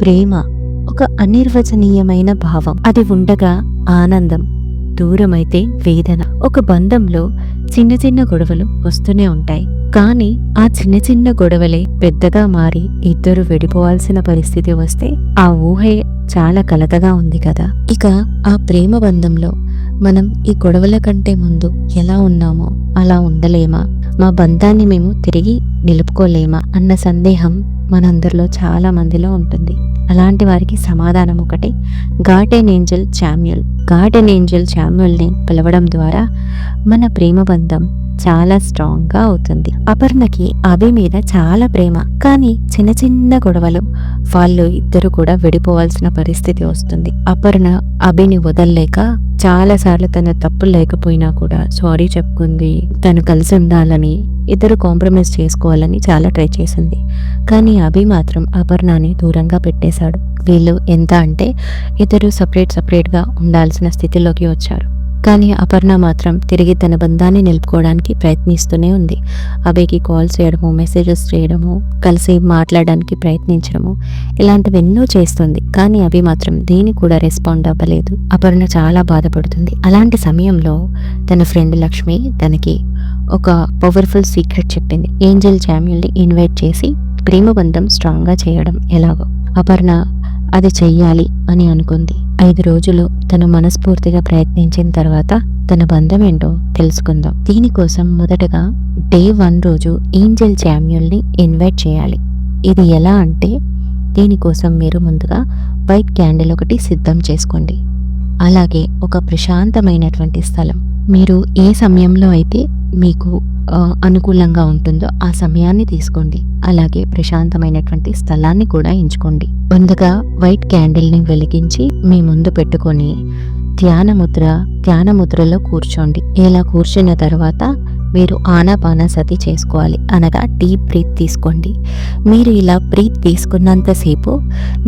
ప్రేమ ఒక అనిర్వచనీయమైన భావం. అది ఉండగా ఆనందం, దూరమైతే వేదన. ఒక బంధంలో చిన్న చిన్న గొడవలు వస్తూనే ఉంటాయి. కానీ ఆ చిన్న చిన్న గొడవలే పెద్దగా మారి ఇద్దరు విడిపోవాల్సిన పరిస్థితి వస్తే ఆ ఊహే చాలా కలతగా ఉంది కదా. ఇక ఆ ప్రేమ బంధంలో మనం ఈ గొడవల కంటే ముందు ఎలా ఉన్నామో అలా ఉండలేమా, మా బంధాన్ని మేము తిరిగి నిలుపుకోలేమా అన్న సందేహం మనందరిలో చాలా మందిలో ఉంటుంది. అలాంటి వారికి సమాధానం ఒకటి, garden angel Samuel. Garden angel శామ్యూల్ని పిలవడం ద్వారా మన ప్రేమ బంధం చాలా స్ట్రాంగ్గా అవుతుంది. అపర్ణకి అభి మీద చాలా ప్రేమ, కానీ చిన్న చిన్న గొడవలు వాళ్ళు ఇద్దరు కూడా విడిపోవాల్సిన పరిస్థితి వస్తుంది. అపర్ణ అభిని వదల్లేక చాలాసార్లు తన తప్పులు లేకపోయినా కూడా సారీ చెప్పుకుంది, తను కలిసి ఉండాలని, ఇద్దరు కాంప్రమైజ్ చేసుకోవాలని చాలా ట్రై చేసింది. కానీ అభి మాత్రం అపర్ణని దూరంగా పెట్టేశాడు. వీళ్ళు ఎంత అంటే ఇద్దరు సపరేట్గా ఉండాల్సిన స్థితిలోకి వచ్చారు. కానీ అపర్ణ మాత్రం తిరిగి తన బంధాన్ని నిలుపుకోవడానికి ప్రయత్నిస్తూనే ఉంది. అభికి కాల్స్ చేయడము, మెసేజెస్ చేయడము, కలిసి మాట్లాడడానికి ప్రయత్నించడము, ఇలాంటివి ఎన్నో చేస్తుంది. కానీ అభి మాత్రం దేని కూడా రెస్పాండ్ అవ్వలేదు. అపర్ణ చాలా బాధపడుతుంది. అలాంటి సమయంలో తన ఫ్రెండ్ లక్ష్మి తనకి ఒక పవర్ఫుల్ సీక్రెట్ చెప్పింది. ఏంజెల్ శామ్యూల్ని ఇన్వైట్ చేసి ప్రేమ బంధం స్ట్రాంగ్గా చేయడం ఎలాగో. అపర్ణ అది చెయ్యాలి అని అనుకుంది. 5 రోజులు తను మనస్ఫూర్తిగా ప్రయత్నించిన తర్వాత తన బంధం ఏంటో తెలుసుకుందాం. దీనికోసం మొదటగా డే 1 రోజు ఏంజెల్ శామ్యూల్ని ఇన్వైట్ చేయాలి. ఇది ఎలా అంటే, దీనికోసం మీరు ముందుగా వైట్ క్యాండిల్ ఒకటి సిద్ధం చేసుకోండి. అలాగే ఒక ప్రశాంతమైనటువంటి స్థలం, మీరు ఏ సమయంలో అయితే మీకు అనుకూలంగా ఉంటుందో ఆ సమయాన్ని తీసుకోండి. అలాగే ప్రశాంతమైనటువంటి స్థలాన్ని కూడా ఎంచుకోండి. ముందుగా వైట్ క్యాండిల్ని వెలిగించి మీ ముందు పెట్టుకొని ధ్యాన ముద్రలో కూర్చోండి. ఇలా కూర్చున్న తర్వాత మీరు ఆనాపానసతి చేసుకోవాలి, అనగా డీప్ బ్రీత్ తీసుకోండి. మీరు ఇలా బ్రీత్ తీసుకున్నంతసేపు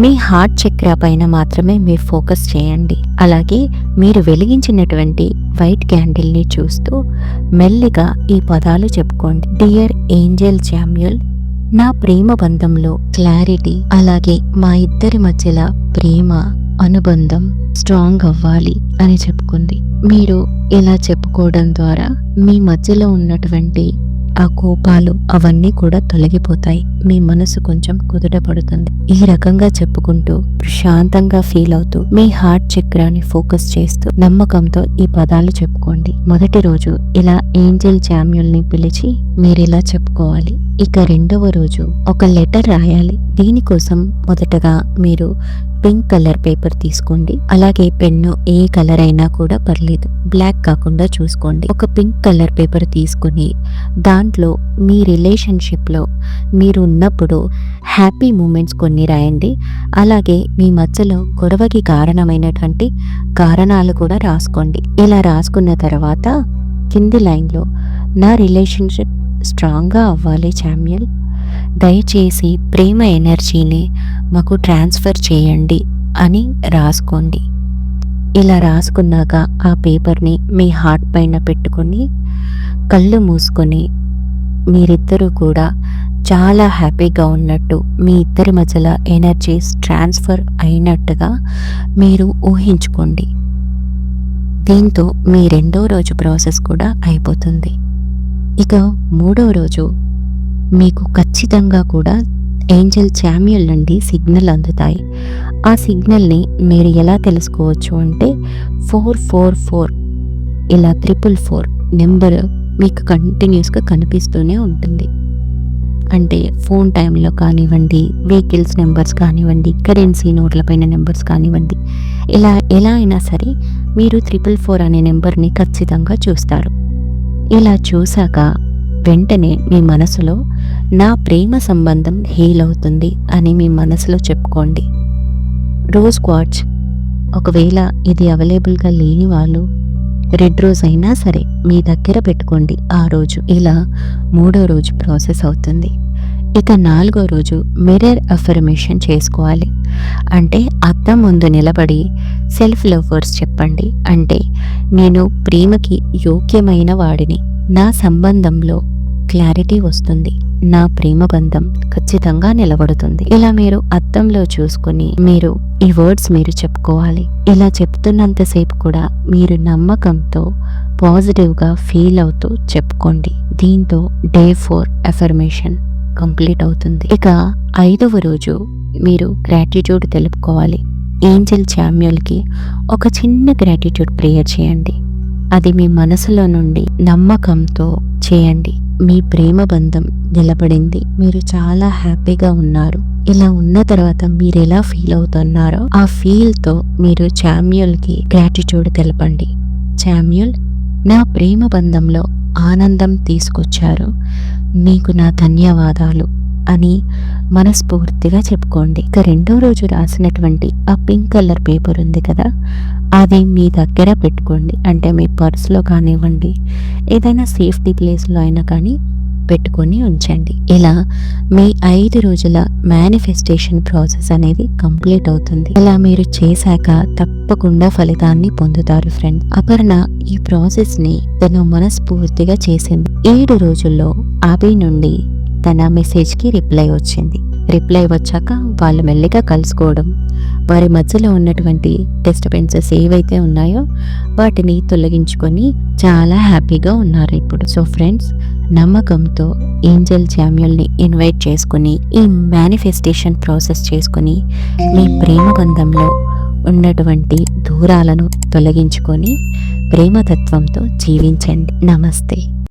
మీ హార్ట్ చక్ర పైన మాత్రమే మీరు ఫోకస్ చేయండి. అలాగే మీరు వెలిగించినటువంటి వైట్ క్యాండిల్ని చూస్తూ మెల్లిగా ఈ పదాలు చెప్పుకోండి. డియర్ ఏంజెల్ శామ్యూల్, నా ప్రేమ బంధంలో క్లారిటీ, అలాగే మా ఇద్దరి మధ్యల ప్రేమ అనుబంధం స్ట్రాంగ్ అవ్వాలి అని చెప్పుకుంది. మీరు ఇలా చెప్పుకోవడం ద్వారా మీ మధ్యలో ఉన్నటువంటి ఆ కోపాలు అవన్నీ కూడా తొలగిపోతాయి. మీ మనసు కొంచెం కుదుట పడుతుంది. ఈ రకంగా చెప్పుకుంటూ ప్రశాంతంగా ఫీల్ అవుతూ మీ హార్ట్ చక్రాన్ని ఫోకస్ చేస్తూ నమ్మకంతో ఈ పదాలు చెప్పుకోండి. మొదటి రోజు ఇలా ఏంజెల్ శామ్యూల్ని పిలిచి మీరు ఇలా చెప్పుకోవాలి. ఇక రెండవ రోజు ఒక లెటర్ రాయాలి. దీనికోసం మొదటగా మీరు పింక్ కలర్ పేపర్ తీసుకోండి. అలాగే పెన్ను ఏ కలర్ అయినా కూడా పర్లేదు, బ్లాక్ కాకుండా చూసుకోండి. ఒక పింక్ కలర్ పేపర్ తీసుకుని దాంట్లో మీ రిలేషన్షిప్లో మీరు ఉన్నప్పుడు హ్యాపీ మూమెంట్స్ కొన్ని రాయండి. అలాగే మీ మధ్యలో గొడవకి కారణమైనటువంటి కారణాలు కూడా రాసుకోండి. ఇలా రాసుకున్న తర్వాత కింది లైన్లో, నా రిలేషన్షిప్ స్ట్రాంగ్గా అవ్వాలి శామ్యూల్, దయచేసి ప్రేమ ఎనర్జీని మాకు ట్రాన్స్ఫర్ చేయండి అని రాసుకోండి. ఇలా రాసుకున్నాక ఆ పేపర్ని మీ హార్ట్ పైన పెట్టుకొని కళ్ళు మూసుకొని మీరిద్దరూ కూడా చాలా హ్యాపీగా ఉన్నట్టు, మీ ఇద్దరి మధ్యలో ఎనర్జీస్ ట్రాన్స్ఫర్ అయినట్టుగా మీరు ఊహించుకోండి. దీంతో మీ రెండో రోజు ప్రాసెస్ కూడా అయిపోతుంది. ఇక మూడో రోజు మీకు ఖచ్చితంగా కూడా ఏంజెల్ శామ్యూల్ నుండి సిగ్నల్ అందుతాయి. ఆ సిగ్నల్ని మీరు ఎలా తెలుసుకోవచ్చు అంటే 444 ఇలా 444 నెంబర్ మీకు కంటిన్యూస్గా కనిపిస్తూనే ఉంటుంది. అంటే ఫోన్ టైంలో కానివ్వండి, వెహికల్స్ నెంబర్స్ కానివ్వండి, కరెన్సీ నోట్ల పైన నెంబర్స్ కానివ్వండి, ఇలా ఎలా అయినా సరే మీరు 444 అనే నెంబర్ని ఖచ్చితంగా చూస్తారు. ఇలా చూశాక వెంటనే మీ మనసులో నా ప్రేమ సంబంధం హీల్ అవుతుంది అని మీ మనసులో చెప్పుకోండి. రోజ్ క్వార్ట్జ్, ఒకవేళ ఇది అవైలబుల్గా లేని వాళ్ళు రెడ్ రోజ్ అయినా సరే మీ దగ్గర పెట్టుకోండి ఆ రోజు. ఇలా మూడో రోజు ప్రాసెస్ అవుతుంది. ఇక నాలుగో రోజు మిర్రర్ అఫర్మేషన్ చేసుకోవాలి. అంటే అద్దం ముందు నిలబడి సెల్ఫ్ లవ్ వర్డ్స్ చెప్పండి. అంటే నేను ప్రేమకి యోగ్యమైన వాడిని, నా సంబంధంలో క్లారిటీ వస్తుంది. నా ప్రేమ బంధం ఖచ్చితంగా నిలబడుతుంది. ఇలా మీరు అద్దంలో చూసుకుని మీరు ఈ వర్డ్స్ మీరు చెప్పుకోవాలి. ఇలా చెప్తున్నంతసేపు కూడా మీరు నమ్మకంతో పాజిటివ్గా ఫీల్ అవుతూ చెప్పుకోండి. దీంతో డే 4 అఫర్మేషన్ కంప్లీట్ అవుతుంది. ఇక 5వ రోజు మీరు గ్రాటిట్యూడ్ తెలుపుకోవాలి. ఏంజెల్ శామ్యూల్కి ఒక చిన్న గ్రాటిట్యూడ్ ప్రేయర్ చేయండి. అది మీ మనసులో నుండి నమ్మకంతో చేయండి. మీ ప్రేమ బంధం నిలబడింది. మీరు చాలా హ్యాపీగా ఉన్నారు. ఇలా ఉన్న తర్వాత మీరు ఎలా ఫీల్ అవుతున్నారో ఆ ఫీల్తో మీరు శామ్యూల్కి గ్రాటిట్యూడ్ తెలపండి. శామ్యూల్, నా ప్రేమ బంధంలో ఆనందం తీసుకొచ్చారు, నీకు నా ధన్యవాదాలు అని మనస్ఫూర్తిగా చెప్పుకోండి. ఇక 2వ రోజు రాసినటువంటి ఆ పింక్ కలర్ పేపర్ ఉంది కదా, అది మీ దగ్గర పెట్టుకోండి. అంటే మీ పర్స్లో కానివ్వండి, ఏదైనా సేఫ్టీ ప్లేస్లో అయినా కానీ పెట్టుకొని ఉంచండి. ఇలా మీ 5 రోజుల మేనిఫెస్టేషన్ ప్రాసెస్ అనేది కంప్లీట్ అవుతుంది. ఇలా మీరు చేశాక తప్పకుండా ఫలితాన్ని పొందుతారు ఫ్రెండ్స్. అపర్ణ ఈ ప్రాసెస్ని తను మనస్ఫూర్తిగా చేసింది. 7 రోజుల్లో అభి నుండి తన మెసేజ్కి రిప్లై వచ్చింది. రిప్లై వచ్చాక వాళ్ళు మెల్లిగా కలుసుకోవడం, వారి మధ్యలో ఉన్నటువంటి డిస్టర్బెన్సెస్ ఏవైతే ఉన్నాయో వాటిని తొలగించుకొని చాలా హ్యాపీగా ఉన్నారు ఇప్పుడు. సో ఫ్రెండ్స్, నమ్మకంతో ఏంజెల్ శామ్యూల్ని ఇన్వైట్ చేసుకుని ఈ మేనిఫెస్టేషన్ ప్రాసెస్ చేసుకుని మీ ప్రేమ బంధంలో ఉన్నటువంటి దూరాలను తొలగించుకొని ప్రేమతత్వంతో జీవించండి. నమస్తే.